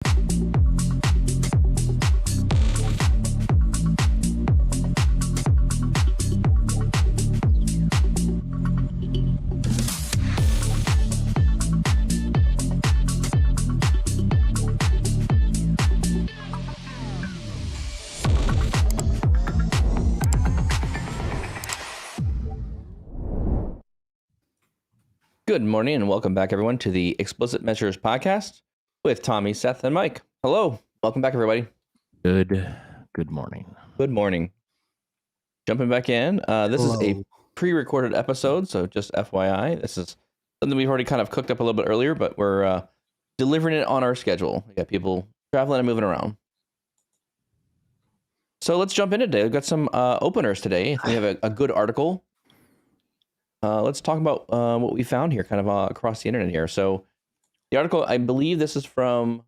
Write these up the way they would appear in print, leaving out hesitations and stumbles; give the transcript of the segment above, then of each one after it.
Good morning and welcome back, everyone, to the Explicit Measures podcast with Tommy, Seth, and Mike. Hello. Welcome back, everybody. Good morning. Good morning. Jumping back in. This is a pre-recorded episode, so just FYI. This is something we've already kind of cooked up a little bit earlier, but we're delivering it on our schedule. We got people traveling and moving around. So let's jump in today. We've got some openers today. We have a good article. Let's talk about what we found here kind of across the internet here. So the article, I believe this is from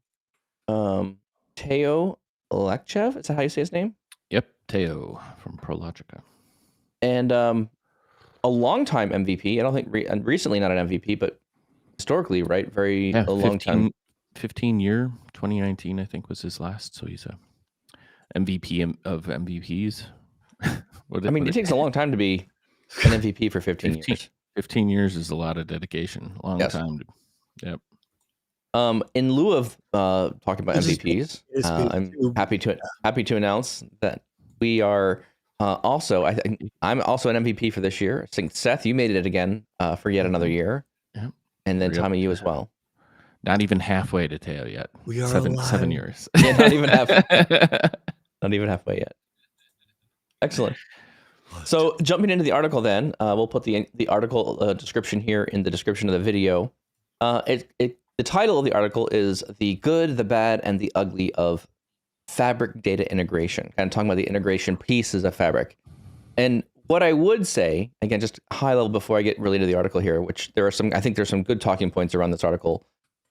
Teo Lekchev. Is that how you say his name? Yep, Teo from ProLogica. And a long-time MVP. I don't think recently not an MVP, but historically, right? A long time. 15 year, 2019, I think was his last. So he's a MVP of MVPs. It takes a long time to be an MVP for 15 years. 15 years is a lot of dedication. Long time. Yep. In lieu of talking about MVPs, I'm happy to announce that we are also. I'm also an MVP for this year. I think Seth, you made it again for yet another year. Yep. And then Tommy, you as well. Not even halfway to Teo yet. We are 7 years. Yeah, not even halfway yet. Excellent. So jumping into the article then, we'll put the article description here in the description of the video. The title of the article is The Good, the Bad, and the Ugly of Fabric Data Integration. Kind of talking about the integration pieces of Fabric. And what I would say, again, just high level before I get really into the article here, which I think there's some good talking points around this article.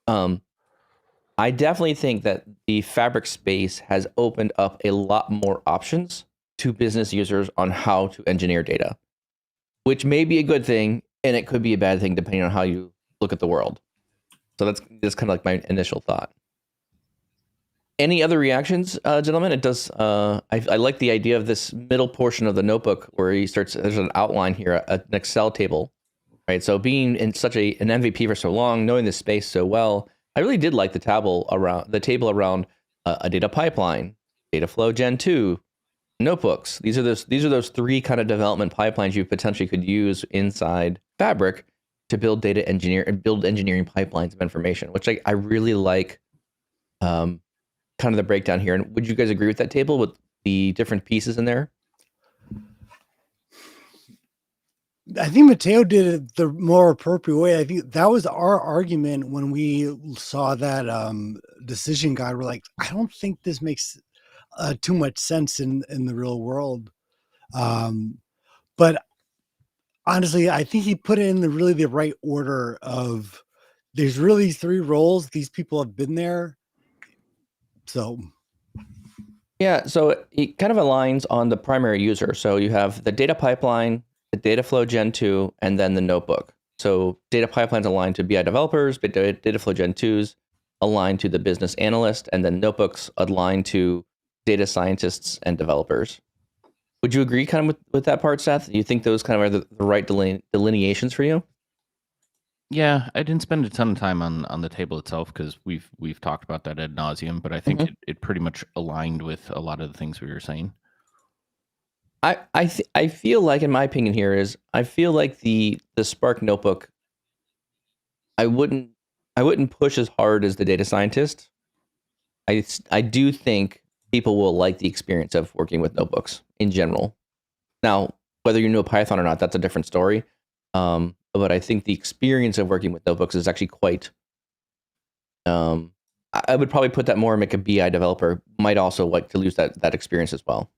I definitely think that the Fabric space has opened up a lot more options to business users on how to engineer data, which may be a good thing, and it could be a bad thing depending on how you look at the world. So that's kind of like my initial thought. Any other reactions, gentlemen? It does. I like the idea of this middle portion of the notebook where he starts. There's an outline here, an Excel table, right? So being in such an MVP for so long, knowing this space so well, I really did like the table around a data pipeline, data flow Gen 2. Notebooks. These are those three kind of development pipelines you potentially could use inside Fabric to build engineering pipelines of information, which I really like. Kind of the breakdown here. And would you guys agree with that table with the different pieces in there? I think Mateo did it the more appropriate way. I think that was our argument when we saw that decision guide. We're like, I don't think this makes too much sense in the real world. But honestly, I think he put it in the right order of there's really three roles. These people have been there. So it kind of aligns on the primary user. So you have the data pipeline, the data flow Gen 2, and then the notebook. So data pipelines aligned to BI developers, but data flow Gen 2s aligned to the business analyst, and then notebooks aligned to data scientists and developers. Would you agree kind of with that part, Seth? Do you think those kind of are the right delineations for you? Yeah, I didn't spend a ton of time on the table itself because we've talked about that ad nauseum, but I think it pretty much aligned with a lot of the things we were saying. I feel like, in my opinion here, is I feel like the Spark notebook, I wouldn't push as hard as the data scientist. I do think people will like the experience of working with notebooks in general. Now, whether you know Python or not, that's a different story. But I think the experience of working with notebooks is actually quite. I would probably put that more and make a BI developer might also like to lose that experience as well.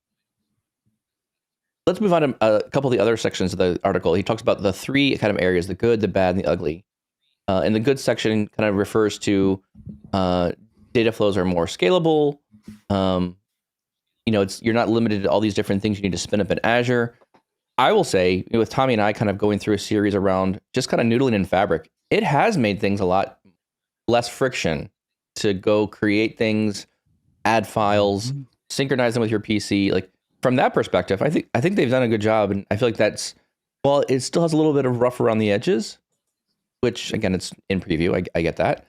Let's move on to a couple of the other sections of the article. He talks about the three kind of areas: the good, the bad, and the ugly. And the good section kind of refers to data flows are more scalable. You're not limited to all these different things you need to spin up in Azure. I will say, with Tommy and I kind of going through a series around just kind of noodling in Fabric, it has made things a lot less friction to go create things, add files, synchronize them with your PC. Like from that perspective, I think they've done a good job, and I feel like well, it still has a little bit of rough around the edges, which again, it's in preview. I get that.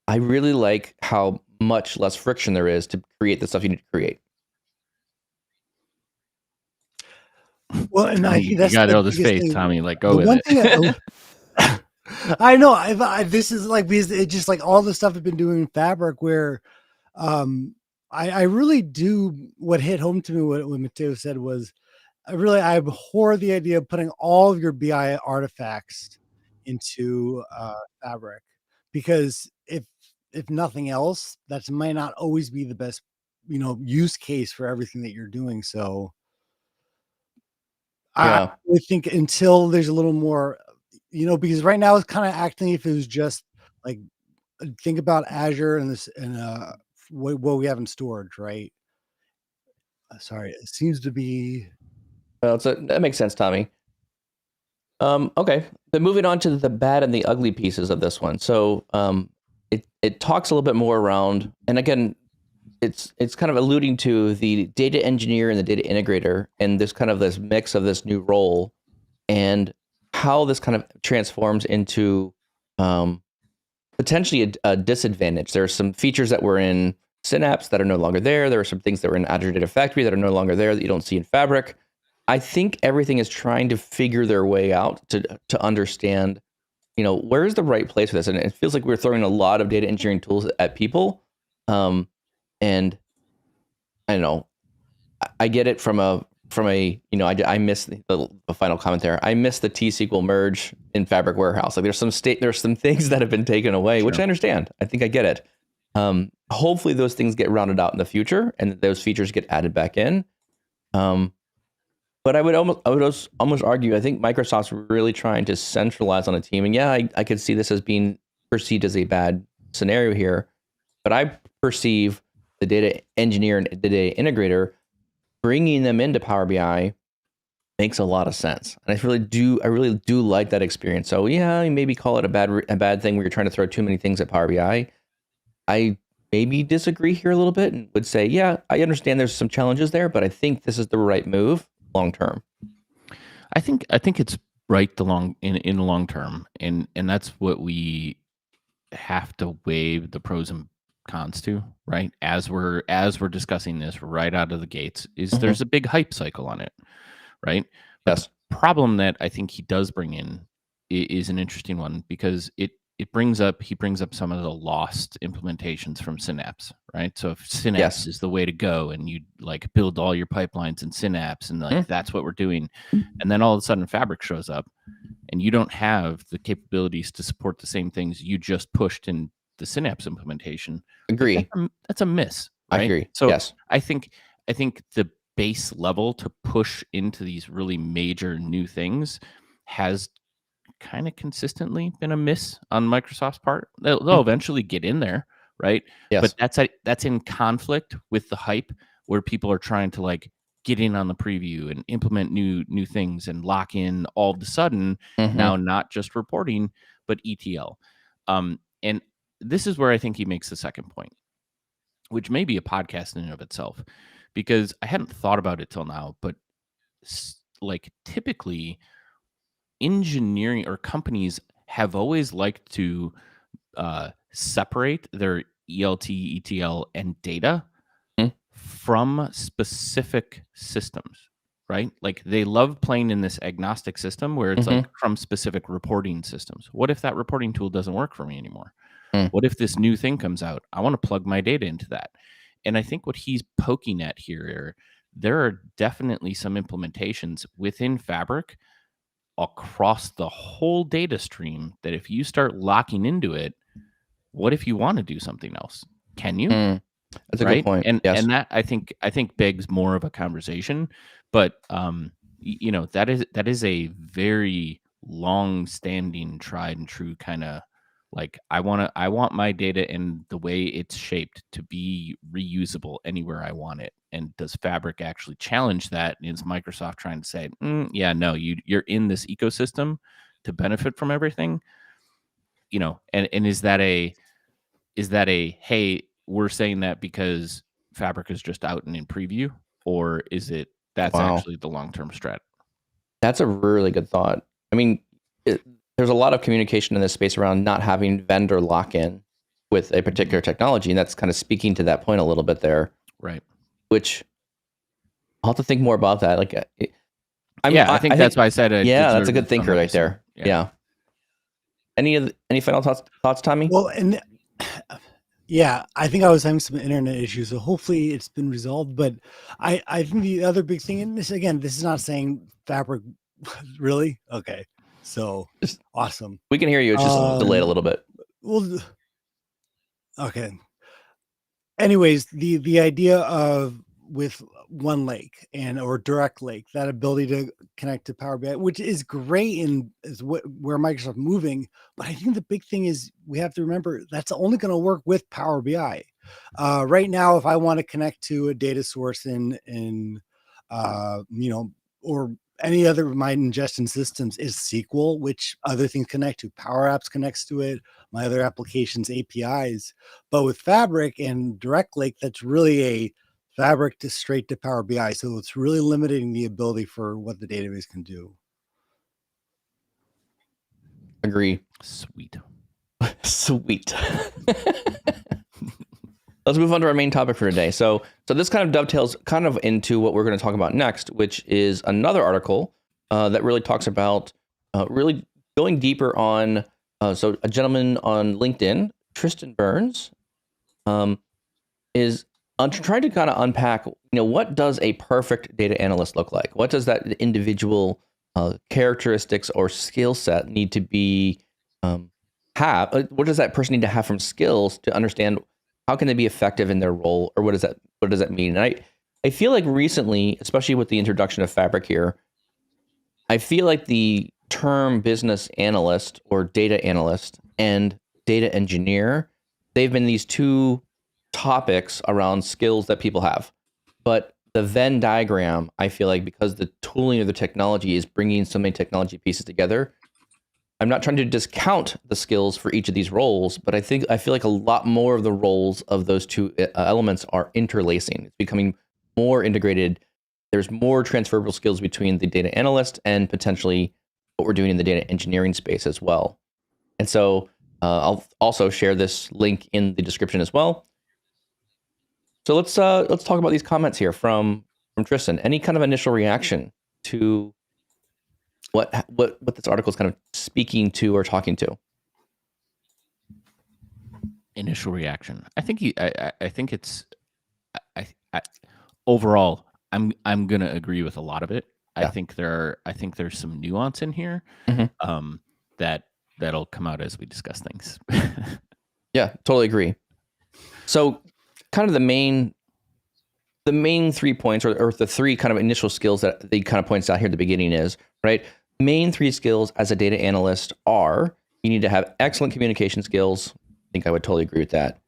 I really like how much less friction there is to create the stuff you need to create. Well, and I think that's got the all this biggest faith, thing. Tommy. Like, The go with one it. thing I know this is like, because it's just like all the stuff I've been doing in Fabric where I really do, what hit home to me what Matteo said was I abhor the idea of putting all of your BI artifacts into Fabric, because if nothing else, that might not always be the best use case for everything that you're doing. So I really think until there's a little more, because right now it's kind of acting if it was just like, think about Azure and this and what we have in storage, right? Sorry, it seems to be. Well, that makes sense, Tommy. Okay, then moving on to the bad and the ugly pieces of this one. So it talks a little bit more around, and again, it's kind of alluding to the data engineer and the data integrator, and this mix of this new role, and how this kind of transforms into potentially a disadvantage. There are some features that were in Synapse that are no longer there. There are some things that were in Azure Data Factory that are no longer there that you don't see in Fabric. I think everything is trying to figure their way out to understand, where is the right place for this. And it feels like we're throwing a lot of data engineering tools at people. And I don't know, I get it from a, I missed the final comment there. I missed the T-SQL merge in Fabric Warehouse. Like there's some things that have been taken away, which I understand. I think I get it. Hopefully those things get rounded out in the future and those features get added back in. But I would almost argue, I think Microsoft's really trying to centralize on a team. And yeah, I could see this as being perceived as a bad scenario here, but I perceive the data engineer and the data integrator bringing them into Power BI makes a lot of sense. And I really do like that experience. So yeah, you maybe call it a bad thing where you're trying to throw too many things at Power BI. I maybe disagree here a little bit and would say, yeah, I understand there's some challenges there, but I think this is the right move long term. I think it's right in the long term, and that's what we have to weigh the pros and cons to, right? As we're discussing this right out of the gates, there's a big hype cycle on it, right? But yes. The problem that I think he does bring in is an interesting one, because he brings up some of the lost implementations from Synapse, right? So if Synapse is the way to go, and you like build all your pipelines in Synapse, and like that's what we're doing, and then all of a sudden Fabric shows up, and you don't have the capabilities to support the same things you just pushed in the Synapse implementation. Agree. That's a miss, right? I agree. So yes. I think the base level to push into these really major new things has kind of consistently been a miss on Microsoft's part. They'll eventually get in there, right? Yes. But that's in conflict with the hype, where people are trying to like get in on the preview and implement new things and lock in all of a sudden now not just reporting but ETL. And this is where I think he makes the second point, which may be a podcast in and of itself, because I hadn't thought about it till now, but like typically engineering or companies have always liked to separate their ELT, ETL, and data from specific systems, right? Like they love playing in this agnostic system where it's like from specific reporting systems. What if that reporting tool doesn't work for me anymore? What if this new thing comes out? I want to plug my data into that. And I think what he's poking at here, there are definitely some implementations within Fabric across the whole data stream that if you start locking into it, what if you want to do something else? Can you? That's a good point. And that I think begs more of a conversation, but that is a very long-standing, tried and true kind of like I want my data and the way it's shaped to be reusable anywhere I want it. And does Fabric actually challenge that? Is Microsoft trying to say, yeah, no, you're in this ecosystem to benefit from everything? And is that is that hey, we're saying that because Fabric is just out and in preview, or is it that's actually the long-term strat? That's a really good thought. I mean, there's a lot of communication in this space around not having vendor lock-in with a particular technology, and that's kind of speaking to that point a little bit there. Right. Which I'll have to think more about that. Like, I think that's why I said that's a good thinker right there. Yeah. Any final thoughts, Tommy? Well, and yeah, I think I was having some internet issues, so hopefully it's been resolved. But I think the other big thing, and this is not saying Fabric really okay. So awesome. We can hear you. It's just delayed a little bit. Well, okay. Anyways, the idea of with one lake or direct lake, that ability to connect to Power BI, which is great and is where Microsoft's moving. But I think the big thing is we have to remember that's only going to work with Power BI. Right now, if I want to connect to a data source in or any other of my ingestion systems is SQL, which other things connect to. Power Apps connects to it, my other applications, APIs. But with Fabric and Direct Lake, that's really a Fabric to straight to Power BI. So it's really limiting the ability for what the database can do. Agree. Sweet. Sweet. Let's move on to our main topic for today. So this kind of dovetails kind of into what we're going to talk about next, which is another article that really talks about really going deeper on. So a gentleman on LinkedIn, Tristan Burns, is trying to kind of unpack, what does a perfect data analyst look like? What does that individual characteristics or skill set need to be have? What does that person need to have from skills to understand how can they be effective in their role, or what does that mean? And I feel like recently, especially with the introduction of Fabric here, I feel like the term business analyst or data analyst and data engineer, they've been these two topics around skills that people have. But the Venn diagram, I feel like, because the tooling of the technology is bringing so many technology pieces together, I'm not trying to discount the skills for each of these roles, but I feel like a lot more of the roles of those two elements are interlacing. It's becoming more integrated. There's more transferable skills between the data analyst and potentially what we're doing in the data engineering space as well. And so I'll also share this link in the description as well. So let's talk about these comments here from Tristan. Any kind of initial reaction to what this article is kind of speaking to or talking to? Initial reaction. I think I think it's overall I'm gonna agree with a lot of it. Yeah. I think there's some nuance in here that'll come out as we discuss things. Yeah, totally agree. So kind of the main 3 points or the three kind of initial skills that they kind of points out here at the beginning is, right? Main 3 skills as a data analyst are, you need to have excellent communication skills. I think I would totally agree with that.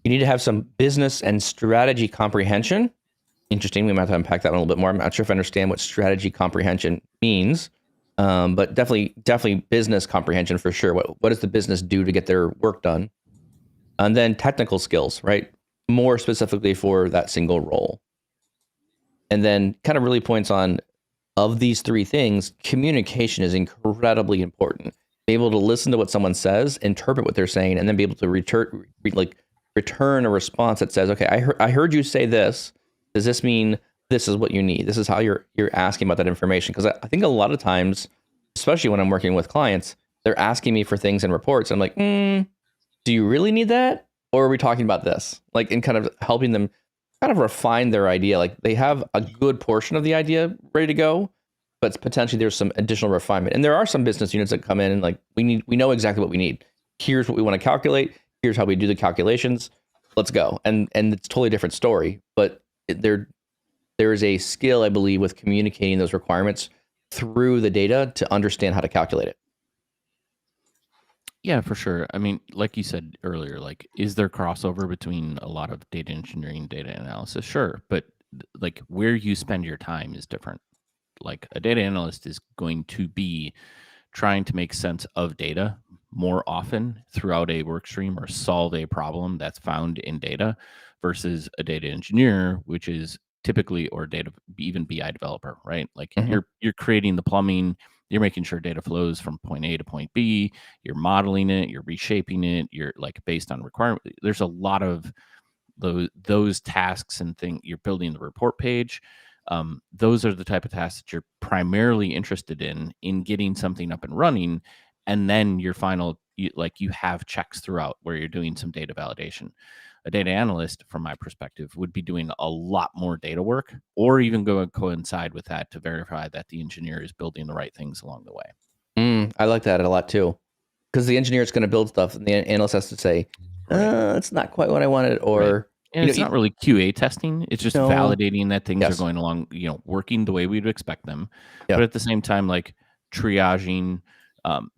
You need to have some business and strategy comprehension. Interesting. We might have to unpack that one a little bit more. I'm not sure if I understand what strategy comprehension means, but definitely business comprehension for sure. What does the business do to get their work done? And then technical skills, right? More specifically for that single role. And then kind of really points on, of these 3 things, communication is incredibly important. Be able to listen to what someone says, interpret what they're saying, and then be able to return a response that says, okay, I heard you say this. Does this mean this is what you need? This is how you're asking about that information. Because I think a lot of times, especially when I'm working with clients, they're asking me for things in reports. I'm like, do you really need that? Or are we talking about this? Like, and kind of helping them kind of refine their idea. Like, they have a good portion of the idea ready to go, but potentially there's some additional refinement. And there are some business units that come in and like, we know exactly what we need. Here's what we want to calculate. Here's how we do the calculations. Let's go. And it's a totally different story. But there is a skill, I believe, with communicating those requirements through the data to understand how to calculate it. Yeah, for sure. I mean, like you said earlier, like, is there crossover between a lot of data engineering, data analysis? Sure. But like, where you spend your time is different. Like, a data analyst is going to be trying to make sense of data, more often throughout a work stream or solve a problem that's found in data versus a data engineer, which is typically, or data, even BI developer, right? Like Mhm. you're creating the plumbing, you're making sure data flows from point A to point B, you're modeling it, you're reshaping it, you're like based on requirement. There's a lot of those tasks and things. You're building the report page. Those are the type of tasks that you're primarily interested in getting something up and running, and then your final, you have checks throughout where you're doing some data validation. A data analyst, from my perspective, would be doing a lot more data work, or even go and coincide with that to verify that the engineer is building the right things along the way. I like that a lot too, because the engineer is going to build stuff, and the analyst has to say, Right. "It's not quite what I wanted," or And it's not really QA testing. It's just No. validating that things are Yes. going along, working the way we'd expect them. Yeah. But at the same time, like triaging,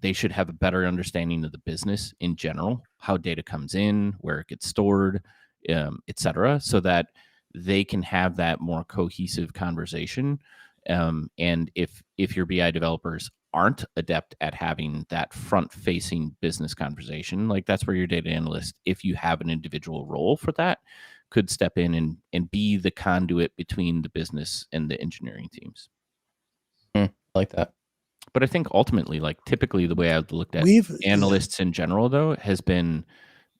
they should have a better understanding of the business in general, how data comes in, where it gets stored, et cetera, so that they can have that more cohesive conversation. And if your BI developers aren't adept at having that front-facing business conversation, like that's where your data analyst, if you have an individual role for that, could step in and be the conduit between the business and the engineering teams. I like that. But I think ultimately, like typically the way I've looked at analysts in general, though, has been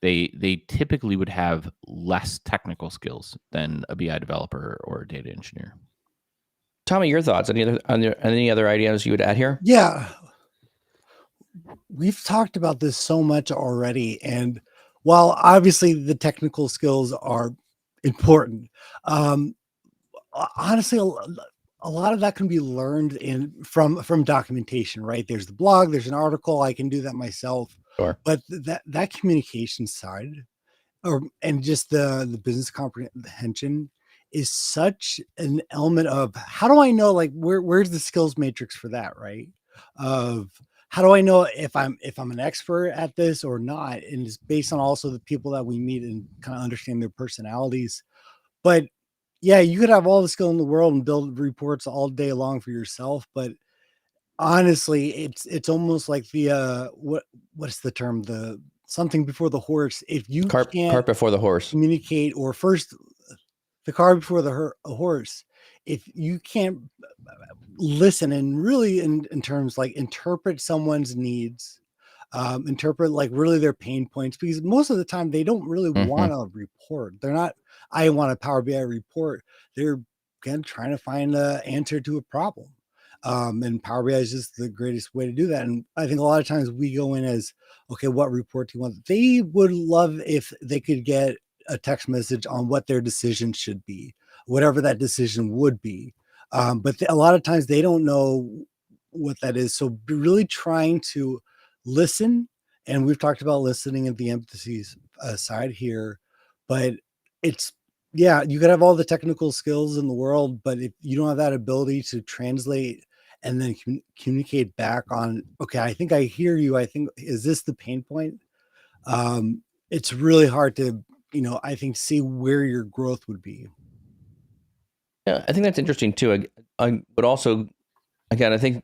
they typically would have less technical skills than a BI developer or a data engineer. Tommy, your thoughts? Any other ideas you would add here? Yeah. We've talked about this so much already. And while obviously the technical skills are important, honestly, a lot of that can be learned from documentation, right? There's the blog, there's an article, I can do that myself. Sure. But that communication side, and just the business comprehension, is such an element of how do I know, like, where's the skills matrix for that, right? Of how do I know if I'm an expert at this or not? And it's based on also the people that we meet and kind of understand their personalities. But yeah, you could have all the skill in the world and build reports all day long for yourself, but honestly, it's almost like the what's the term? The something before the horse. If you Cart can't before the horse. communicate, or first the car before the horse, if you can't listen and really in terms like interpret someone's needs, interpret like really their pain points, because most of the time they don't really want a report. They're not, I want a Power BI report. They're again trying to find the answer to a problem. And Power BI is just the greatest way to do that. And I think a lot of times we go in as, okay, what report do you want? They would love if they could get a text message on what their decision should be, whatever that decision would be. But a lot of times they don't know what that is. So really trying to listen, and we've talked about listening at the empathy side here, but it's, yeah, you could have all the technical skills in the world, but if you don't have that ability to translate and then communicate back on, okay, I think I hear you, I think, is this the pain point? It's really hard to, I think, see where your growth would be. Yeah, I think that's interesting too. But also, again, I think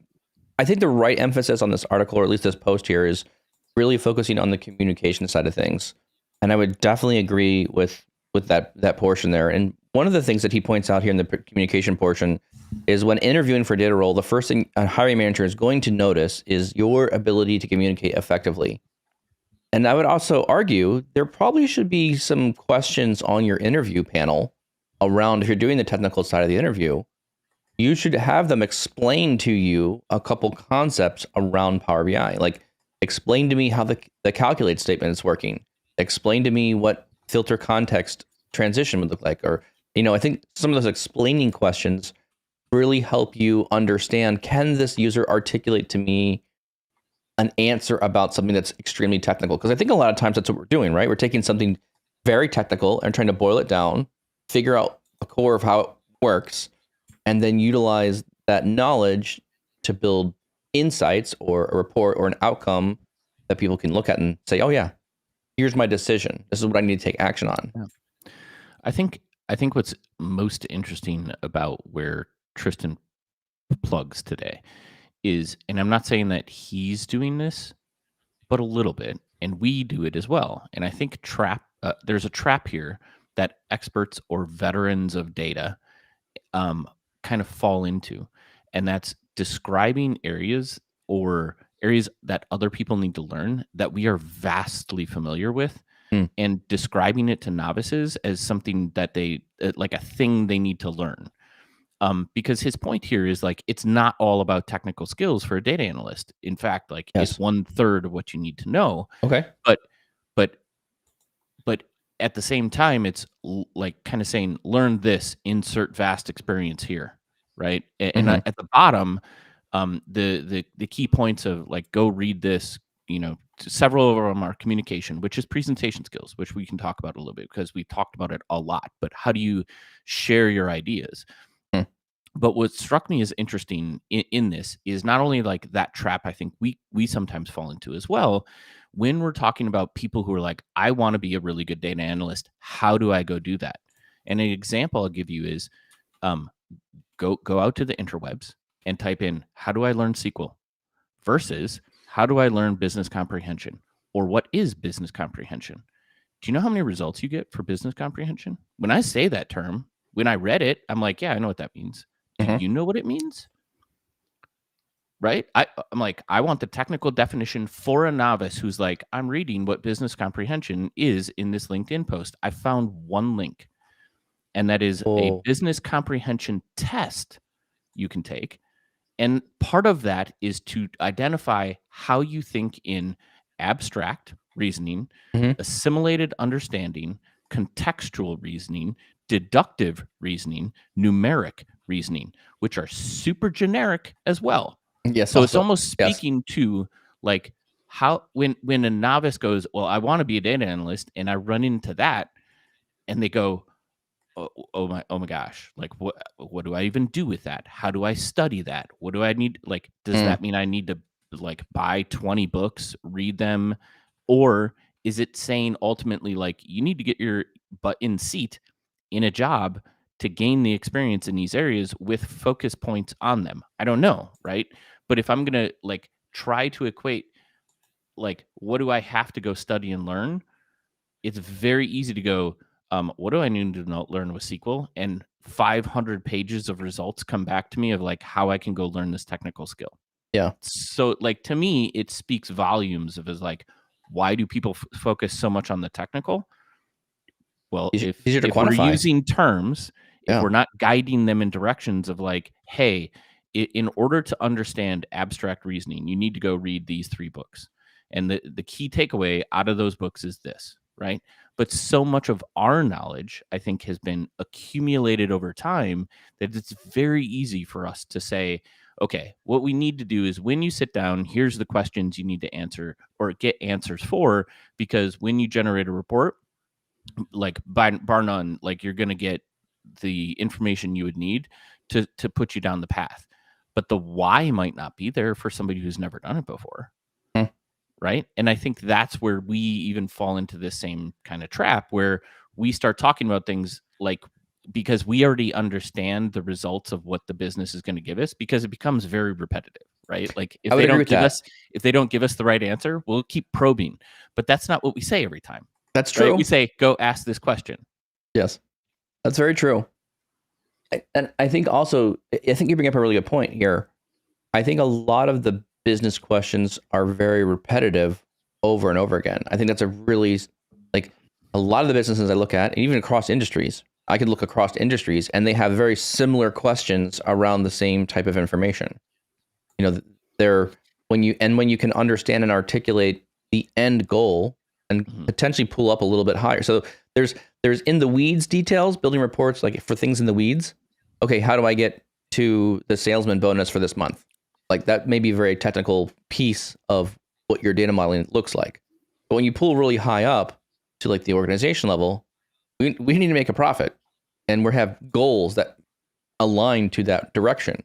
the right emphasis on this article, or at least this post here, is really focusing on the communication side of things. And I would definitely agree with that portion there. And one of the things that he points out here in the communication portion is when interviewing for a data role, the first thing a hiring manager is going to notice is your ability to communicate effectively. And I would also argue there probably should be some questions on your interview panel around, if you're doing the technical side of the interview, you should have them explain to you a couple concepts around Power BI. Like, explain to me how the calculate statement is working. Explain to me what filter context transition would look like. Or, I think some of those explaining questions really help you understand, can this user articulate to me an answer about something that's extremely technical? Because I think a lot of times that's what we're doing, right? We're taking something very technical and trying to boil it down, figure out a core of how it works, and then utilize that knowledge to build insights or a report or an outcome that people can look at and say, oh yeah, here's my decision. This is what I need to take action on. Yeah. I think what's most interesting about where Tristan plugs today is, and I'm not saying that he's doing this, but a little bit, and we do it as well. And I think there's a trap here that experts or veterans of data kind of fall into, and that's describing areas that other people need to learn that we are vastly familiar with, and describing it to novices as something that they like a thing they need to learn. Because his point here is like it's not all about technical skills for a data analyst. In fact, like Yes. it's 1/3 of what you need to know. Okay. But but at the same time, it's like kind of saying, learn this, insert vast experience here, right? And at the bottom, the key points of like go read this, several of them are communication, which is presentation skills, which we can talk about a little bit because we talked about it a lot. But how do you share your ideas? But what struck me as interesting in this is not only like that trap I think we sometimes fall into as well when we're talking about people who are like, I want to be a really good data analyst. How do I go do that? And an example I'll give you is go out to the interwebs and type in, how do I learn SQL versus how do I learn business comprehension, or what is business comprehension? Do you know how many results you get for business comprehension? When I say that term, when I read it, I'm like, yeah, I know what that means. Do you know what it means? Right? I'm like, I want the technical definition for a novice who's like, I'm reading what business comprehension is in this LinkedIn post. I found one link, and that is a business comprehension test you can take. And part of that is to identify how you think in abstract reasoning, assimilated understanding, contextual reasoning, deductive reasoning, numeric reasoning, which are super generic as well. Yes. So it's almost speaking to like how when a novice goes, well, I want to be a data analyst, and I run into that, and they go, oh my gosh, like what do I even do with that? How do I study that? What do I need? Like, does that mean I need to like buy 20 books, read them? Or is it saying ultimately like you need to get your butt in seat in a job to gain the experience in these areas with focus points on them? I don't know, right? But if I'm going to like try to equate like what do I have to go study and learn, it's very easy to go, what do I need to learn with SQL? And 500 pages of results come back to me of like how I can go learn this technical skill. Yeah. So like to me, it speaks volumes of is like, why do people focus so much on the technical? Well, if we're using terms, if we're not guiding them in directions of like, hey, in order to understand abstract reasoning, you need to go read these 3 books. And the key takeaway out of those books is this, right? But so much of our knowledge, I think, has been accumulated over time that it's very easy for us to say, okay, what we need to do is when you sit down, here's the questions you need to answer or get answers for, because when you generate a report, like bar none, like you're going to get the information you would need to put you down the path. But the why might not be there for somebody who's never done it before. Right. And I think that's where we even fall into this same kind of trap where we start talking about things like because we already understand the results of what the business is going to give us, because it becomes very repetitive, right? Like if they don't give us the right answer, we'll keep probing. But that's not what we say every time. That's true. Right? We say, go ask this question. Yes, that's very true. And I think also, I think you bring up a really good point here. I think a lot of the business questions are very repetitive over and over again. I think that's a really, like a lot of the businesses I look at, and even across industries, I could look across industries and they have very similar questions around the same type of information. They're when you can understand and articulate the end goal and potentially pull up a little bit higher. So there's in the weeds details, building reports, like for things in the weeds. Okay, how do I get to the salesman bonus for this month? Like that may be a very technical piece of what your data modeling looks like. But when you pull really high up to like the organization level, we need to make a profit, and we have goals that align to that direction.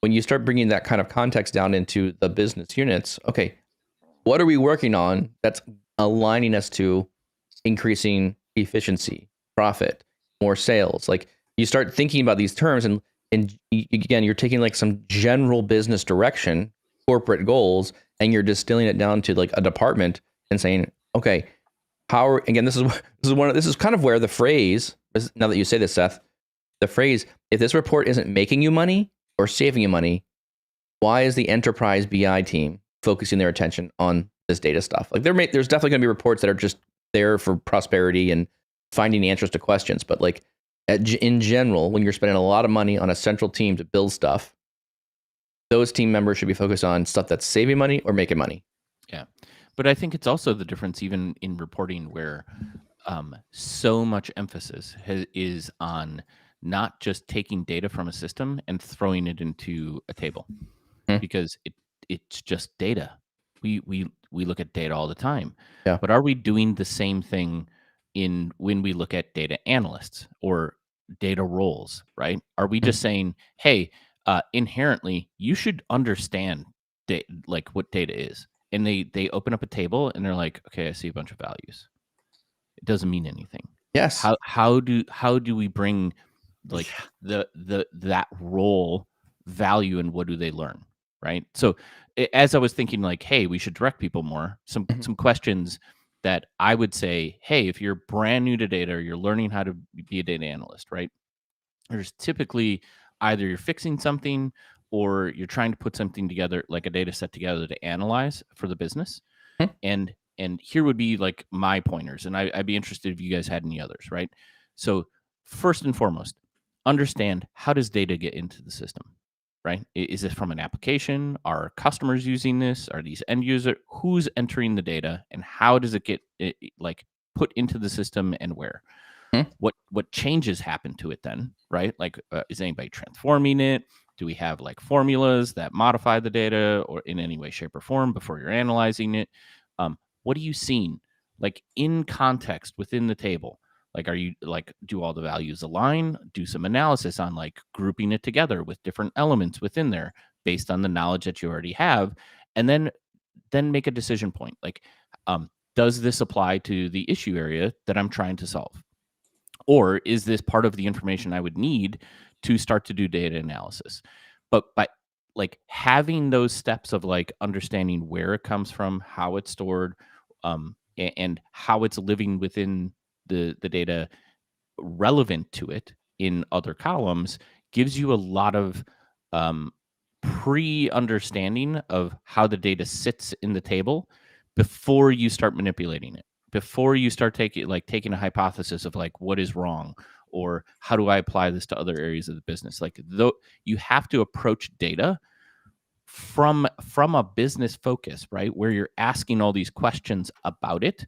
When you start bringing that kind of context down into the business units, okay, what are we working on that's aligning us to increasing efficiency, profit, more sales? Like you start thinking about these terms, and again, you're taking like some general business direction, corporate goals, and you're distilling it down to like a department and saying, okay, again, this is kind of where the phrase, now that you say this, Seth, the phrase, if this report isn't making you money or saving you money, why is the enterprise BI team focusing their attention on this data stuff? Like there's definitely going to be reports that are just there for prosperity and finding answers to questions. But like in general, when you're spending a lot of money on a central team to build stuff, those team members should be focused on stuff that's saving money or making money. Yeah. But I think it's also the difference even in reporting where so much emphasis is on not just taking data from a system and throwing it into a table, because it's just data. We look at data all the time. Yeah. But are we doing the same thing when we look at data analysts or data roles, right? Are we just saying, hey, inherently you should understand like what data is, and they open up a table and they're like, okay, I see a bunch of values. It doesn't mean anything. Yes. How do we bring like that role value, and what do they learn, right? So as I was thinking like, hey, we should direct people more, some questions that I would say, hey, if you're brand new to data or you're learning how to be a data analyst, right? There's typically either you're fixing something or you're trying to put something together, like a data set together to analyze for the business. And here would be like my pointers, and I'd be interested if you guys had any others, right? So first and foremost, understand, how does data get into the system, right? Is it from an application? Are customers using this? Are these end user? Who's entering the data, and how does it get like put into the system, and where? What changes happen to it then, right? Like, is anybody transforming it? Do we have like formulas that modify the data or in any way, shape, or form before you're analyzing it? What are you seeing like in context within the table? Like, are you like, do all the values align? Do some analysis on like grouping it together with different elements within there based on the knowledge that you already have, and then make a decision point. Like, does this apply to the issue area that I'm trying to solve? Or is this part of the information I would need to start to do data analysis? But by like having those steps of like understanding where it comes from, how it's stored, and how it's living within the data relevant to it in other columns, gives you a lot of pre-understanding of how the data sits in the table before you start manipulating it, before you start taking a hypothesis of like what is wrong, or how do I apply this to other areas of the business. Like, though, you have to approach data from a business focus, right, where you're asking all these questions about it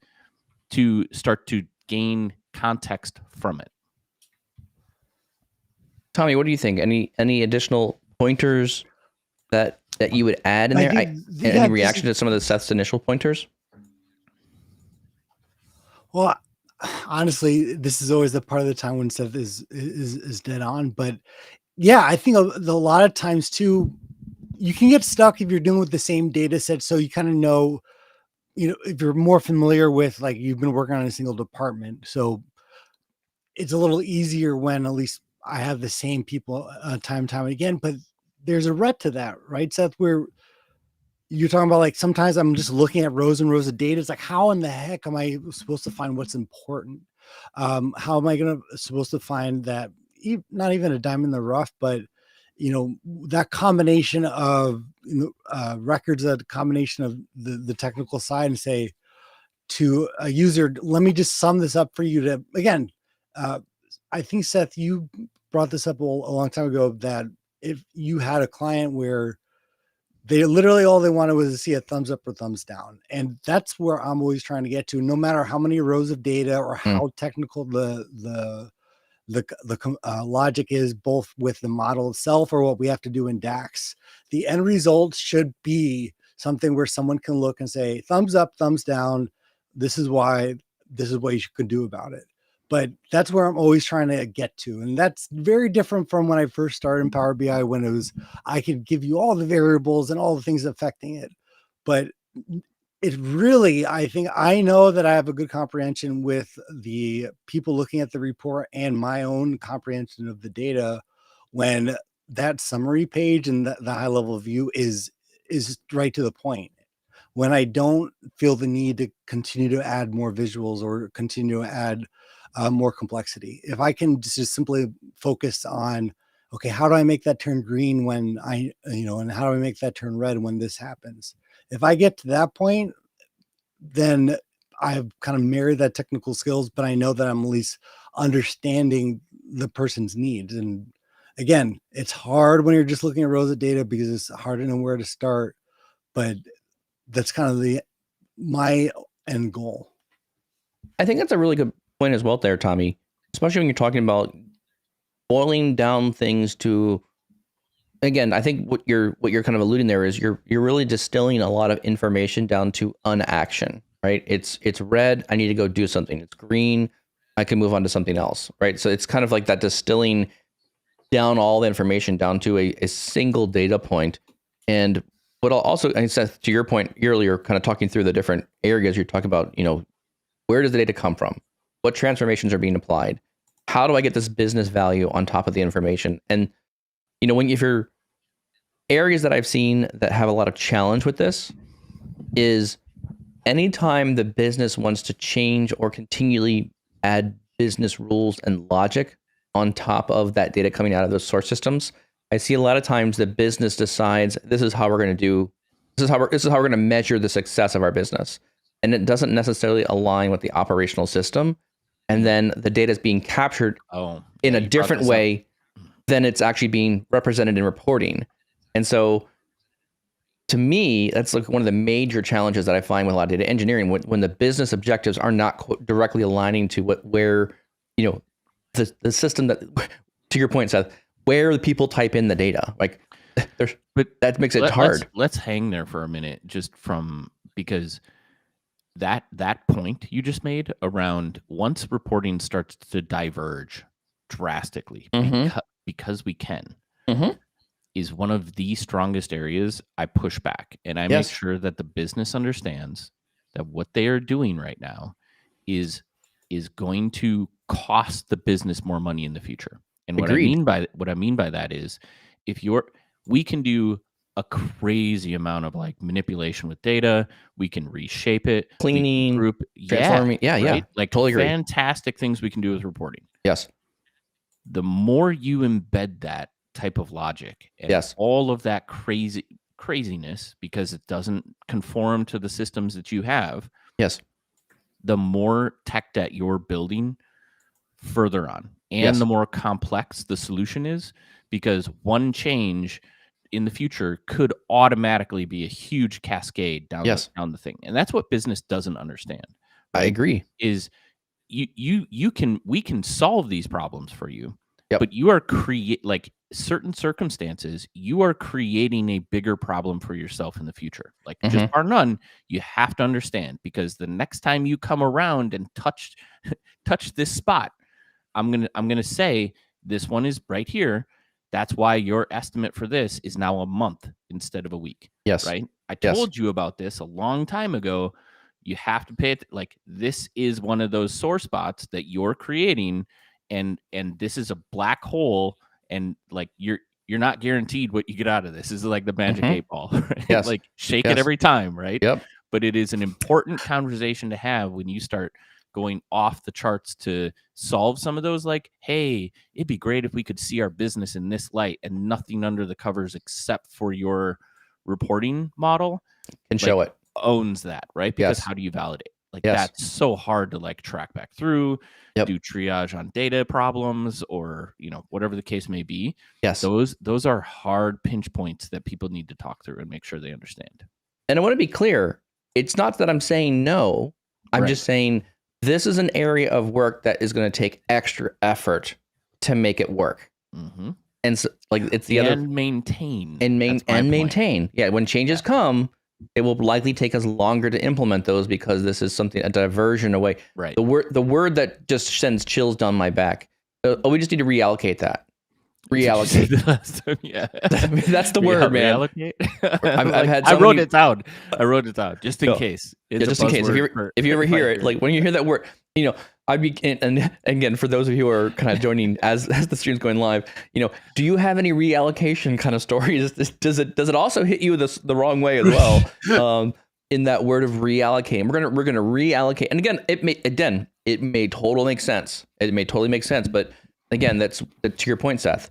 to start to gain context from it. Tommy, what do you think? Any additional pointers that you would add in there? Any reaction to some of the Seth's initial pointers? Well, honestly, this is always the part of the time when Seth is dead on. But yeah, I think a lot of times too, you can get stuck if you're dealing with the same data set. So you kind of know, if you're more familiar with, like, you've been working on a single department. So it's a little easier when at least I have the same people time again. But there's a ret to that, right, Seth? Where you're talking about, like, sometimes I'm just looking at rows and rows of data. It's like, how in the heck am I supposed to find what's important? How am I supposed to find that, not even a dime in the rough, but that combination of records, a combination of the technical side, and say to a user, let me just sum this up for you to, again, I think, Seth, you brought this up a long time ago, that if you had a client where they literally all they wanted was to see a thumbs up or thumbs down. And that's where I'm always trying to get to, no matter how many rows of data or how technical the logic is, both with the model itself or what we have to do in DAX. The end result should be something where someone can look and say, thumbs up, thumbs down. This is what you could do about it. But that's where I'm always trying to get to. And that's very different from when I first started in Power BI, when it was, I could give you all the variables and all the things affecting it. But it really, I think I know that I have a good comprehension with the people looking at the report and my own comprehension of the data, when that summary page and the high level view is right to the point. when I don't feel the need to continue to add more visuals or continue to add more complexity. If I can just simply focus on, okay, how do I make that turn green when and how do I make that turn red when this happens? If I get to that point, then I've kind of married that technical skills, but I know that I'm at least understanding the person's needs. And again, it's hard when you're just looking at rows of data because it's hard to know where to start, but that's kind of my end goal. I think that's a really good point as well there, Tommy, especially when you're talking about boiling down things to, again, I think what you're kind of alluding there is you're really distilling a lot of information down to unaction, right? It's red, I need to go do something. It's green, I can move on to something else, right? So it's kind of like that distilling down all the information down to a single data point. And what I'll also, I said to your point earlier, kind of talking through the different areas you're talking about, where does the data come from? What transformations are being applied? How do I get this business value on top of the information? And if you're areas that I've seen that have a lot of challenge with this is anytime the business wants to change or continually add business rules and logic on top of that data coming out of those source systems, I see a lot of times the business decides this is how we're going to do, this is how we're going to measure the success of our business. And it doesn't necessarily align with the operational system. And then the data is being captured in a different way than it's actually being represented in reporting. And so to me, that's like one of the major challenges that I find with a lot of data engineering when the business objectives are not directly aligning to where the system that, to your point, Seth, where the people type in the data. Like that makes it hard. Let's hang there for a minute because that point you just made around once reporting starts to diverge drastically because we can is one of the strongest areas I push back, and I make sure that the business understands that what they are doing right now is going to cost the business more money in the future. And what I mean by that is we can do a crazy amount of like manipulation with data. We can reshape it, cleaning, transforming. Yeah. Like totally fantastic things we can do with reporting. Yes. The more you embed that type of logic and all of that craziness because it doesn't conform to the systems that you have. Yes. The more tech debt you're building further on, and the more complex the solution is, because one change in the future could automatically be a huge cascade down the thing. And that's what business doesn't understand. Right? I agree. Is we can solve these problems for you, but you are like certain circumstances, you are creating a bigger problem for yourself in the future. Like just bar none, you have to understand, because the next time you come around and touch this spot, I'm gonna say this one is right here. That's why your estimate for this is now a month instead of a week. Yes. Right. I told you about this a long time ago. You have to pay it. Like this is one of those sore spots that you're creating, and this is a black hole, and like you're not guaranteed what you get out of this. This is like the magic 8-ball. Right? Yes. Like shake it every time, right? Yep. But it is an important conversation to have when you start going off the charts to solve some of those, like, hey, it'd be great if we could see our business in this light and nothing under the covers except for your reporting model can show it. Owns that, right? Because how do you validate? Like that's so hard to like track back through, do triage on data problems, or whatever the case may be. Yes. Those are hard pinch points that people need to talk through and make sure they understand. And I want to be clear, it's not that I'm saying no. I'm just saying this is an area of work that is going to take extra effort to make it work. And so, like, it's the other maintain and maintain. Yeah, when changes come, it will likely take us longer to implement those because this is a diversion away. Right. The word that just sends chills down my back. We just need to reallocate that. Reallocate. That's the word, man. I wrote it down. Just in case. Just in case. If you ever hear it, like when you hear that word, I'd be, and again, for those of you who are kind of joining as the stream's going live, do you have any reallocation kind of stories? Does it also hit you the wrong way as well? in that word of reallocating. We're gonna reallocate. And again, it may totally make sense. It may totally make sense. But again, that's to your point, Seth.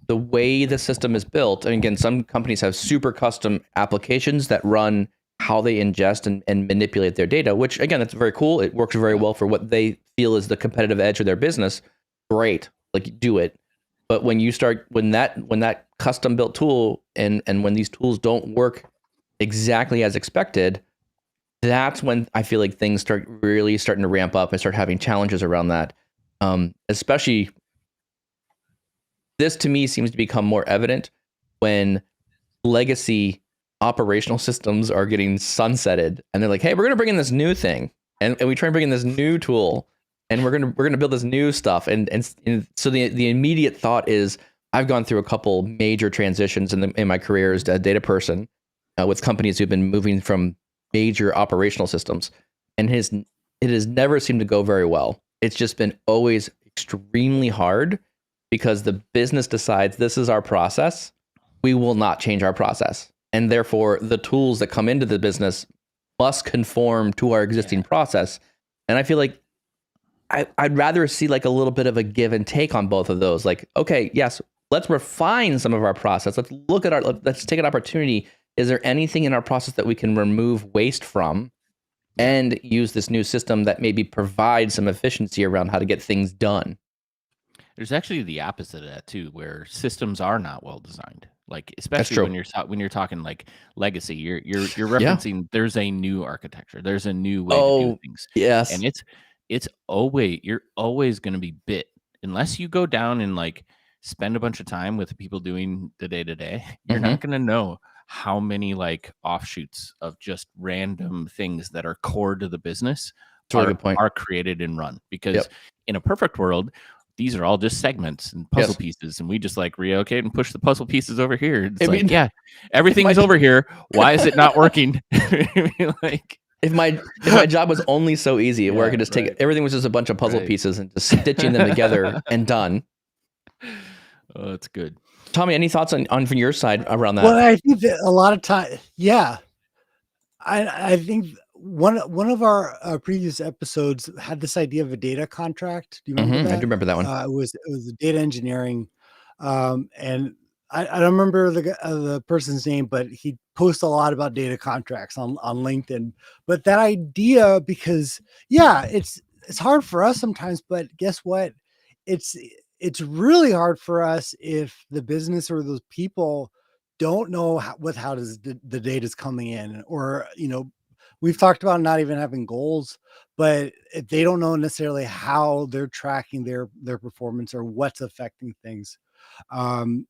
The way the system is built, and again, some companies have super custom applications that run how they ingest and manipulate their data, which again, that's very cool. It works very well for what they feel is the competitive edge of their business. Great, like do it. But when that custom built tool and when these tools don't work exactly as expected, that's when I feel like things start really starting to ramp up and start having challenges around that. Especially this to me seems to become more evident when legacy operational systems are getting sunsetted and they're like, hey, we're going to bring in this new thing and we try and bring in this new tool and we're going to build this new stuff. And so the immediate thought is I've gone through a couple major transitions in my career as a data person with companies who've been moving from major operational systems, and it has never seemed to go very well. It's just been always extremely hard because the business decides this is our process. We will not change our process. And therefore, the tools that come into the business must conform to our existing process. And I feel like I'd rather see like a little bit of a give and take on both of those. Like, okay, yes, let's refine some of our process. Let's take an opportunity. Is there anything in our process that we can remove waste from and use this new system that maybe provides some efficiency around how to get things done? There's actually the opposite of that too, where systems are not well designed. Like especially when you're talking like legacy, you're referencing there's a new architecture, there's a new way to do things. Yes, and you're always going to be bit unless you go down and like spend a bunch of time with the people doing the day to day. You're not going to know how many like offshoots of just random things that are core to the business are created and run. Because in a perfect world, these are all just segments and puzzle pieces, and we just like reallocate and push the puzzle pieces over here. It's everything is over here. Why is it not working? Like if my job was only so easy, where I could just take everything was just a bunch of puzzle pieces and just stitching them together and done. Oh, that's good. Tommy, any thoughts on from your side around that? Well, I think that a lot of time, I think one of our previous episodes had this idea of a data contract. Do you remember that? I do remember that one. It was data engineering, and I don't remember the person's name, but he posts a lot about data contracts on LinkedIn. But that idea, because it's hard for us sometimes, but guess what? It's really hard for us if the business or those people don't know how does the data is coming in, or we've talked about not even having goals, but if they don't know necessarily how they're tracking their performance or what's affecting things, then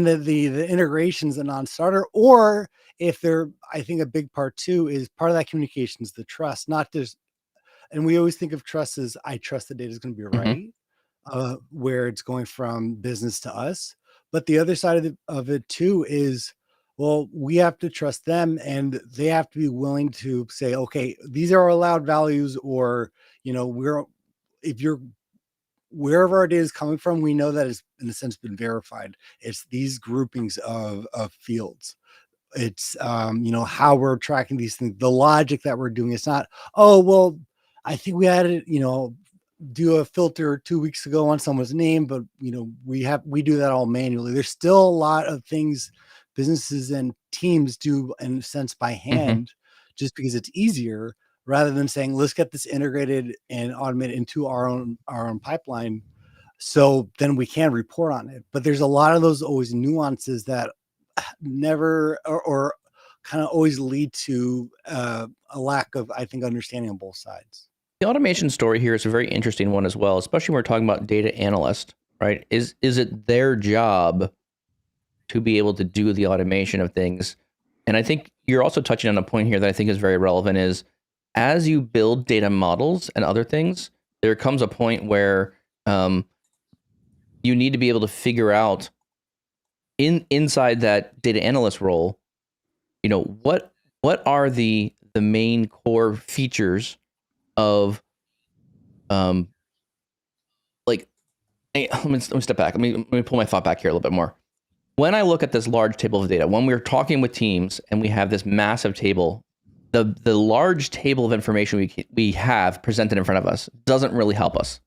the integration's a non-starter. Or if I think a big part too is part of that communication is the trust, not just, and we always think of trust as I trust the data is going to be right, where it's going from business to us. But the other side of it too is, well, we have to trust them, and they have to be willing to say, okay, these are our allowed values, or wherever our data is coming from, we know that it's in a sense been verified. It's these groupings of fields. It's how we're tracking these things, the logic that we're doing. It's not, oh well, I think we had it, do a filter 2 weeks ago on someone's name, but we do that all manually. There's still a lot of things businesses and teams do in a sense by hand, just because it's easier, rather than saying, let's get this integrated and automated into our own pipeline, so then we can report on it. But there's a lot of those always nuances that never or kind of always lead to a lack of, I think, understanding on both sides. The automation story here is a very interesting one as well, especially when we're talking about data analyst, right? Is it their job to be able to do the automation of things? And I think you're also touching on a point here that I think is very relevant is, as you build data models and other things, there comes a point where you need to be able to figure out inside that data analyst role, what are the main core features of let me step back. Let me pull my thought back here a little bit more. When I look at this large table of data, when we're talking with teams and we have this massive table, the large table of information we have presented in front of us doesn't really help us,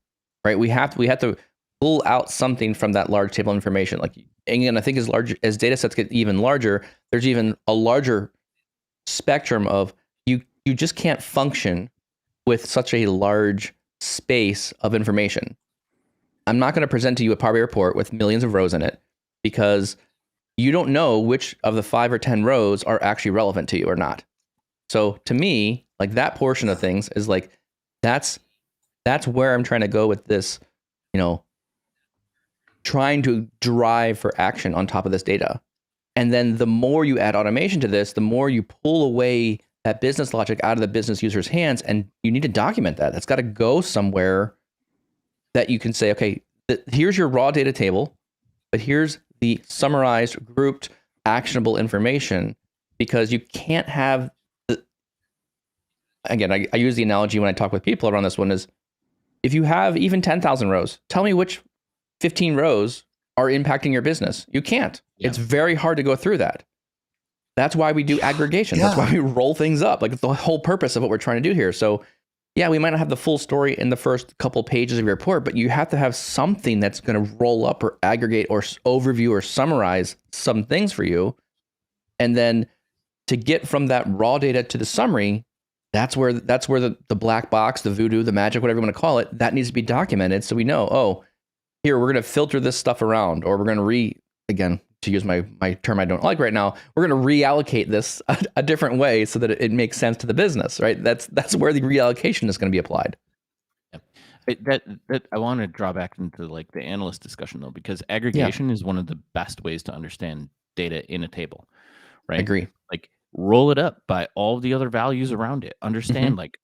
right? We have to pull out something from that large table of information. Like, again, I think as data sets get even larger, there's even a larger spectrum of you just can't function with such a large space of information. I'm not going to present to you a Power BI report with millions of rows in it because you don't know which of the 5 or 10 rows are actually relevant to you or not. So to me, like, that portion of things is like, that's where I'm trying to go with this, trying to drive for action on top of this data. And then the more you add automation to this, the more you pull away that business logic out of the business user's hands, and you need to document that. That's got to go somewhere that you can say, okay, here's your raw data table, but here's the summarized, grouped, actionable information, because you can't have again, I use the analogy when I talk with people around this one is, if you have even 10,000 rows, tell me which 15 rows are impacting your business. You can't. Yeah. It's very hard to go through that. That's why we do aggregation. Yeah. That's why we roll things up. Like, it's the whole purpose of what we're trying to do here. So yeah, we might not have the full story in the first couple pages of your report, but you have to have something that's going to roll up or aggregate or overview or summarize some things for you. And then to get from that raw data to the summary, that's where the black box, the voodoo, the magic, whatever you want to call it, that needs to be documented. So we know, oh, here, we're going to filter this stuff around, or we're going to again, to use my term I don't like right now, we're going to reallocate this a different way so that it makes sense to the business, right? That's where the reallocation is going to be applied. That I want to draw back into like the analyst discussion though, because aggregation is one of the best ways to understand data in a table, right? I agree. Like, roll it up by all the other values around it. Understand, like,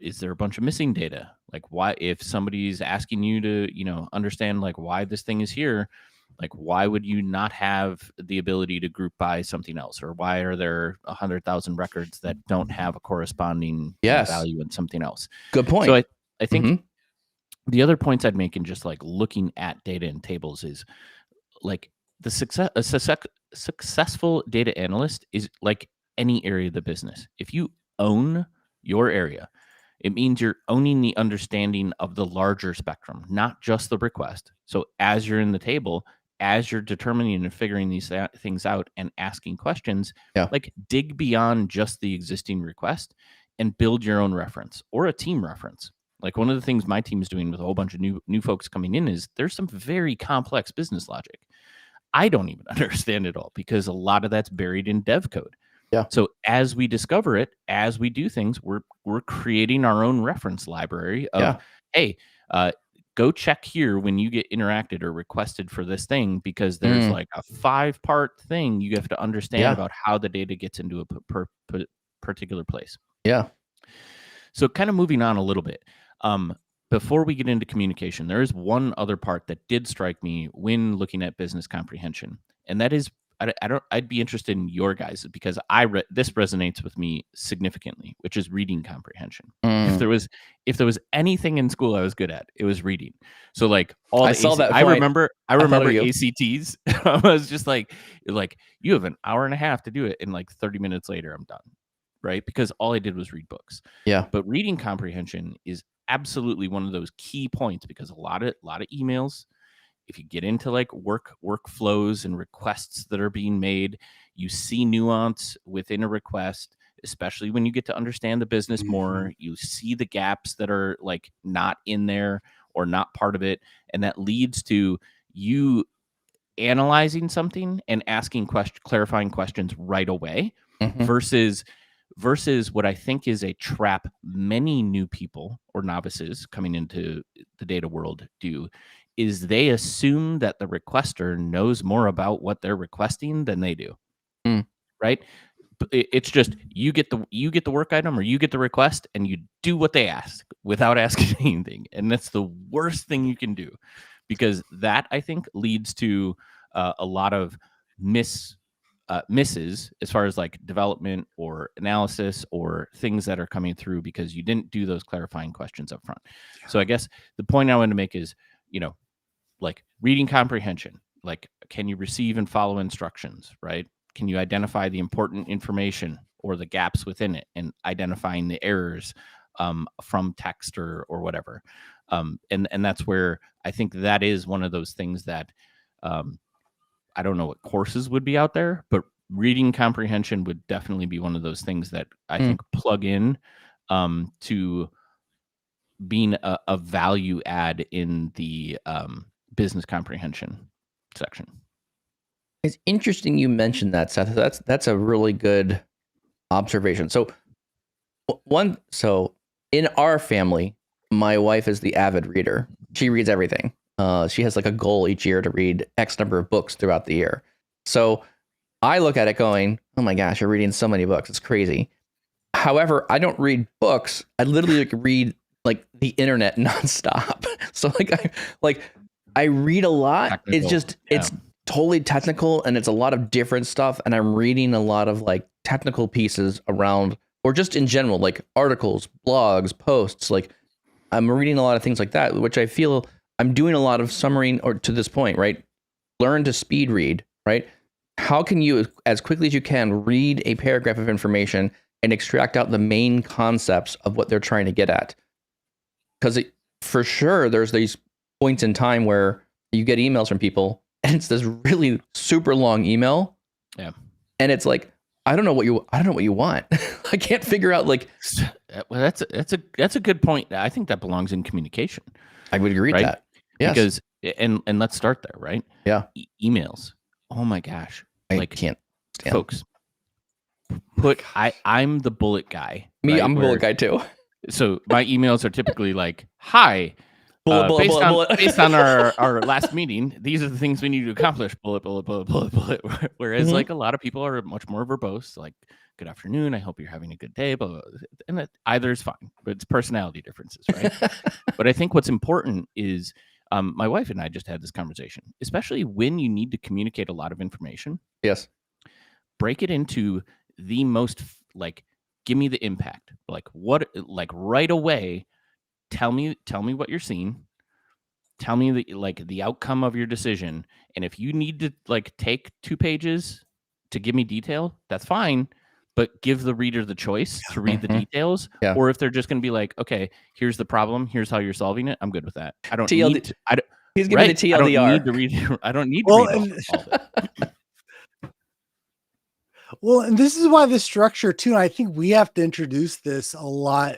is there a bunch of missing data? Like, why, if somebody's asking you to, understand like why this thing is here, like, why would you not have the ability to group by something else? Or why are there 100,000 records that don't have a corresponding value in something else? Good point. So I think the other points I'd make in just like looking at data in tables is like a successful data analyst is like any area of the business. If you own your area, it means you're owning the understanding of the larger spectrum, not just the request. So as you're in the table, as you're determining and figuring these things out and asking questions, like, dig beyond just the existing request and build your own reference or a team reference. Like, one of the things my team is doing with a whole bunch of new folks coming in is there's some very complex business logic. I don't even understand it all because a lot of that's buried in dev code. Yeah. So as we discover it, as we do things, we're creating our own reference library of, hey, go check here when you get interacted or requested for this thing, because there's like a 5-part thing you have to understand about how the data gets into a particular place. Yeah. So kind of moving on a little bit. Before we get into communication, there is one other part that did strike me when looking at business comprehension, and that is, I'd be interested in your guys, because this resonates with me significantly, which is reading comprehension. If there was anything in school I was good at, it was reading. So like I remember ACTs. I was just like you have an hour and a half to do it, and like 30 minutes later I'm done, right? Because all I did was read books. Yeah. But reading comprehension is absolutely one of those key points, because a lot of emails, if you get into like workflows and requests that are being made, you see nuance within a request, especially when you get to understand the business more. You see the gaps that are like not in there or not part of it. And that leads to you analyzing something and asking clarifying questions right away, versus what I think is a trap many new people or novices coming into the data world do, is they assume that the requester knows more about what they're requesting than they do. Right? It's just you get the work item or you get the request and you do what they ask without asking anything. And that's the worst thing you can do, because that, I think, leads to a lot of misses as far as like development or analysis or things that are coming through because you didn't do those clarifying questions up front. So I guess the point I want to make is, like reading comprehension, like, can you receive and follow instructions, right? Can you identify the important information or the gaps within it and identifying the errors from text or whatever. And that's where I think that is one of those things that I don't know what courses would be out there, but reading comprehension would definitely be one of those things that I think plug in to being a value add in the business comprehension section. It's interesting you mentioned that, Seth. That's a really good observation. So in our family, my wife is the avid reader. She reads everything. She has like a goal each year to read X number of books throughout the year. So I look at it going, oh my gosh, you're reading so many books. It's crazy. However, I don't read books. I literally read like the internet nonstop. So I read a lot. Technical, It's just, it's totally technical and it's a lot of different stuff. And I'm reading a lot of like technical pieces around, or just in general, like articles, blogs, posts. Like I'm reading a lot of things like that, which I feel I'm doing a lot of summarizing, or to this point, right? Learn to speed read, right? How can you, as quickly as you can, read a paragraph of information and extract out the main concepts of what they're trying to get at? Because for sure, there's these points in time where you get emails from people and it's this really super long email. Yeah. And it's like, I don't know what you want. I can't figure out like. Well, that's a good point. I think that belongs in communication. I would agree with that. Yes. Because and let's start there, right? Yeah. Emails. Oh my gosh. I can't stand folks. I'm the bullet guy. Me, right? I'm a bullet guy too. So my emails are typically like, hi. Bullet. Based on our last meeting, these are the things we need to accomplish. Bullet. Whereas like a lot of people are much more verbose, like, good afternoon, I hope you're having a good day. Blah, blah, blah. And that either is fine, but it's personality differences, right? But I think what's important is my wife and I just had this conversation, especially when you need to communicate a lot of information. Yes. Break it into the most, like, give me the impact. Like what, like right away, tell me what you're seeing. Tell me the outcome of your decision. And if you need to like take 2 pages to give me detail, that's fine. But give the reader the choice to read the details. Yeah. Or if they're just going to be like, okay, here's the problem, here's how you're solving it, I'm good with that. I don't TLD, need to, he's giving the TLDR. I don't need to read all of it. Well, and this is why the structure too, and I think we have to introduce this a lot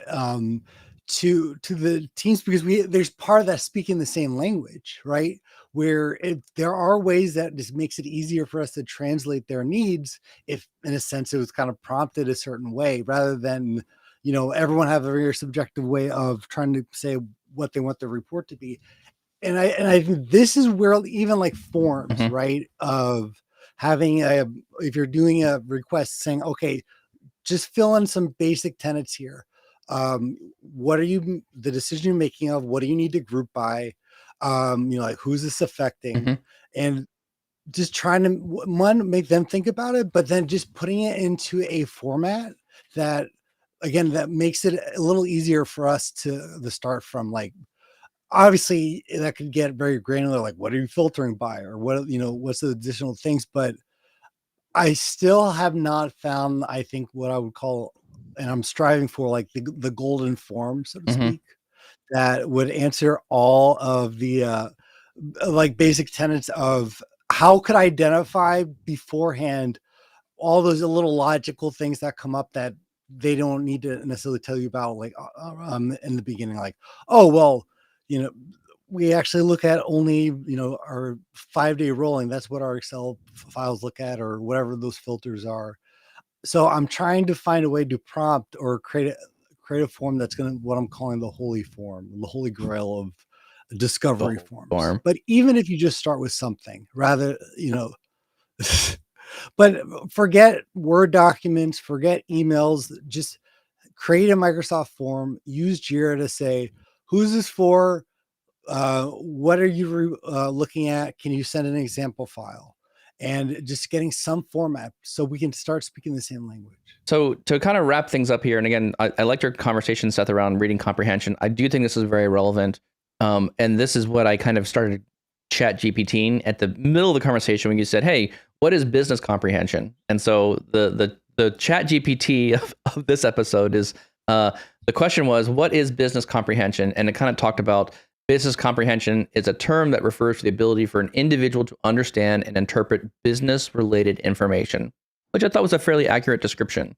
to the teams, because there's part of that speaking the same language, right? Where there are ways that just makes it easier for us to translate their needs, if in a sense it was kind of prompted a certain way, rather than, you know, everyone have a very subjective way of trying to say what they want the report to be. And I think this is where even like forms, right, of having if you're doing a request saying, okay, just fill in some basic tenets here. What are the decision you're making of? What do you need to group by? You know, like who's this affecting? And just trying to, one, make them think about it, but then just putting it into a format that, again, that makes it a little easier for us to start from. Like, obviously that could get very granular, like what are you filtering by, or what, you know, what's the additional things, but I still have not found, I think, what I would call, and I'm striving for, like the golden form, so to speak, that would answer all of the like basic tenets of how could I identify beforehand all those little logical things that come up that they don't need to necessarily tell you about, like in the beginning, like, oh, well, you know, we actually look at only, you know, our 5-day rolling. That's what our Excel files look at, or whatever those filters are. So I'm trying to find a way to prompt or create a form that's going to, what I'm calling the holy form, the holy grail of discovery forms. But even if you just start with something, rather, you know, but forget Word documents, forget emails, just create a Microsoft form, use Jira to say, who's this for? What are you looking at? Can you send an example file? And just getting some format so we can start speaking the same language. So to kind of wrap things up here, and again, I liked your conversation, Seth, around reading comprehension. I do think this is very relevant. And this is what I kind of started chat GPTing at the middle of the conversation when you said, hey, what is business comprehension? And so the the chat GPT of this episode is, the question was, what is business comprehension? And it kind of talked about business comprehension is a term that refers to the ability for an individual to understand and interpret business-related information, which I thought was a fairly accurate description.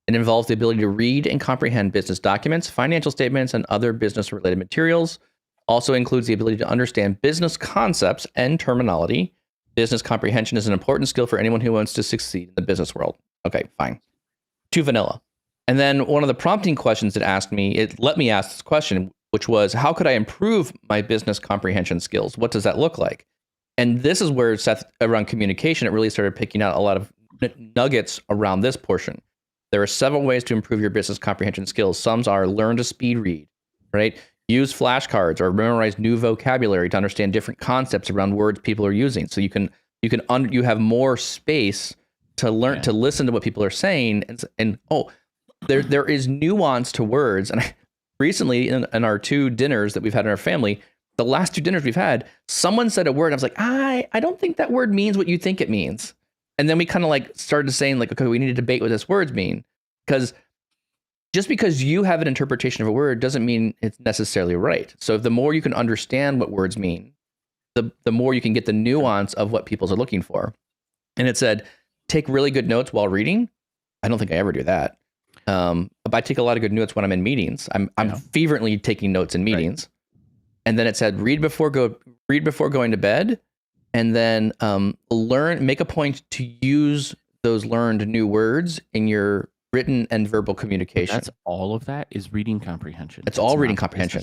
It involves the ability to read and comprehend business documents, financial statements, and other business-related materials. Also includes the ability to understand business concepts and terminology. Business comprehension is an important skill for anyone who wants to succeed in the business world. Okay, fine. Too vanilla. And then one of the prompting questions it asked me, it let me ask this question, which was, how could I improve my business comprehension skills? What does that look like? And this is where, Seth, around communication, it really started picking out a lot of nuggets around this portion. There are several ways to improve your business comprehension skills. Some are learn to speed read, right? Use flashcards or memorize new vocabulary to understand different concepts around words people are using. So you have more space to learn, to listen to what people are saying. There is nuance to words. And recently in our 2 dinners that we've had in our family, the last 2 dinners we've had, someone said a word. And I was like, I don't think that word means what you think it means. And then we kind of like started saying like, okay, we need to debate what this words mean, because just because you have an interpretation of a word doesn't mean it's necessarily right. So the more you can understand what words mean, the more you can get the nuance of what people are looking for. And it said, take really good notes while reading. I don't think I ever do that. But I take a lot of good notes when I'm in meetings. I'm fervently taking notes in meetings. Right. And then it said, read before going to bed. And then make a point to use those learned new words in your written and verbal communication. That's all of that is reading comprehension. It's all reading comprehension.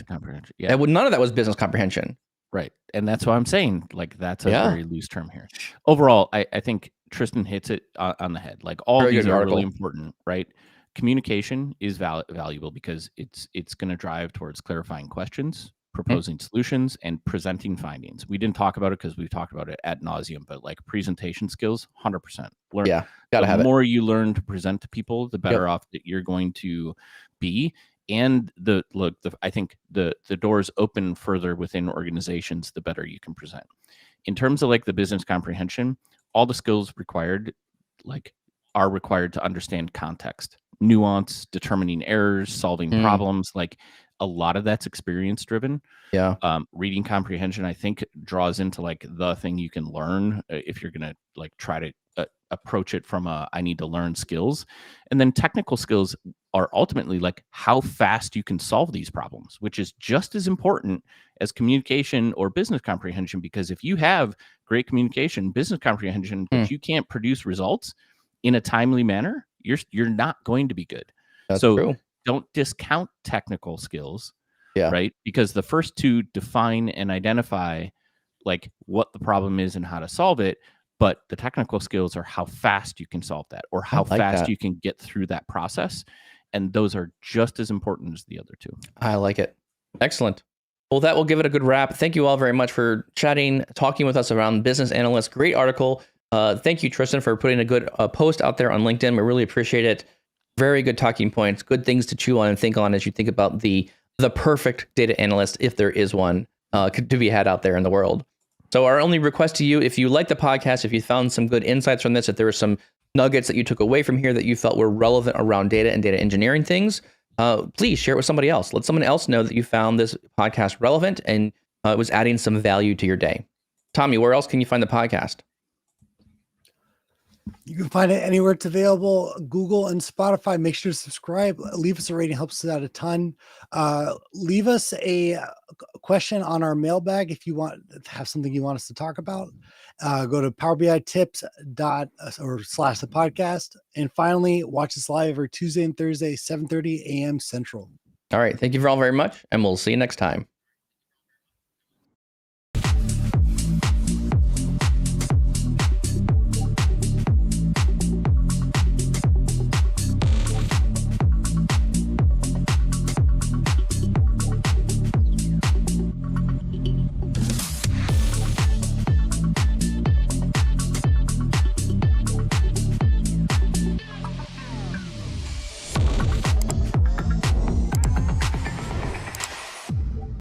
Yeah. None of that was business comprehension. Right. And that's what I'm saying. Like, that's a very loose term here. Overall, I think Tristan hits it on the head. Like, all these are really important, right? Communication is valuable because it's going to drive towards clarifying questions, proposing solutions, and presenting findings. We didn't talk about it because we've talked about it ad nauseum, but like presentation skills, 100%. The more you learn to present to people, the better off that you're going to be. And I think the doors open further within organizations, the better you can present. In terms of like the business comprehension, all the skills required are required to understand context, nuance, determining errors, solving problems. Like, a lot of that's experience driven. Reading comprehension, I think, draws into like the thing you can learn if you're gonna like try to approach it from I need to learn skills. And then technical skills are ultimately like how fast you can solve these problems, which is just as important as communication or business comprehension. Because if you have great communication, business comprehension, but you can't produce results in a timely manner, you're not going to be good. That's true. Don't discount technical skills, right? Because the first 2 define and identify like what the problem is and how to solve it. But the technical skills are how fast you can solve that, or how fast you can get through that process. And those are just as important as the other 2. I like it. Excellent. Well, that will give it a good wrap. Thank you all very much for chatting, talking with us around Business Analyst. Great article. Thank you, Tristan, for putting a good post out there on LinkedIn. We really appreciate it. Very good talking points, good things to chew on and think on as you think about the perfect data analyst, if there is one, to be had out there in the world. So our only request to you, if you like the podcast, if you found some good insights from this, if there were some nuggets that you took away from here that you felt were relevant around data and data engineering things, please share it with somebody else. Let someone else know that you found this podcast relevant and it was adding some value to your day. Tommy, where else can you find the podcast? You can find it anywhere it's available, Google and Spotify. Make sure to subscribe. Leave us a rating, helps us out a ton. Leave us a question on our mailbag if you want to have something you want us to talk about. Go to powerbitips.com/the podcast. And finally, watch us live every Tuesday and Thursday, 7:30 a.m. Central. All right. Thank you all very much, and we'll see you next time.